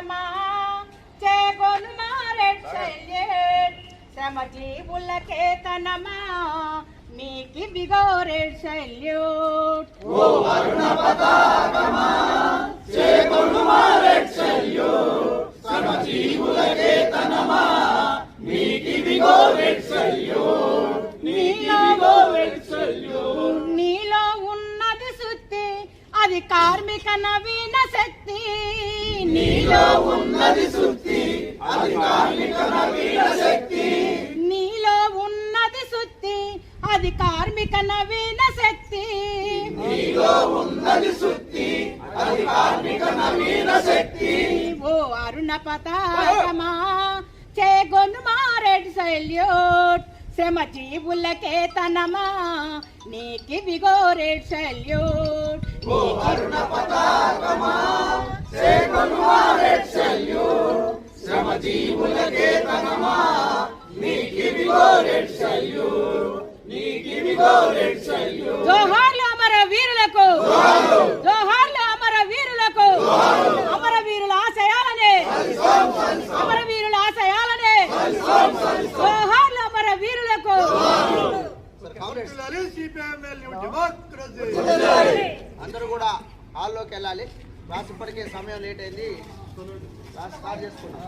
పతాకమా చేకొను red salute శ్రమజీవుల కేతనమా నీకి Bigo red salute ఓ అరుణ పతాకమా చేకొను red salute శ్రమజీవుల కేతనమా నీకి Bigo red salute నీలో ఉన్నది శుద్ధి అది కార్మిక నవీన శక్తి నీలో ఉన్నది శుద్ధి అది కార్మిక నవీన శక్తి నీలో ఉన్నది శుద్ధి అది కార్మిక నవీన శక్తి నీలో ఉన్నది శుద్ధి అది కార్మిక నవీన శక్తి ఓ అరుణ పతాకమా చేకొను రెడ్ సైల్యూట్ శ్రమజీవుల కేతనమా నీకి బిగో రెడ్ సైల్యూట్ ఓ అరుణ పతాకమా చేకొను రెడ్ సైల్యూట్ శ్రమజీవుల కేతనమా నీకి బిగో రెడ్ సైల్యూట్ నీకి బిగో రెడ్ సైల్యూట్ జోహార్లు అమర వీరులకు జోహార్లు అమర వీరులకు అమర వీరుల ఆశయాలనే అమర వీరుల ఆశయాలనే జోహార్లు అమర వీరులకు అందరూ కూడా హాల్లోకి వెళ్ళాలి. క్లాస్ ఇప్పటికే సమయం లేట్ అయింది. క్లాస్ స్టార్ట్ చేసుకున్నాం.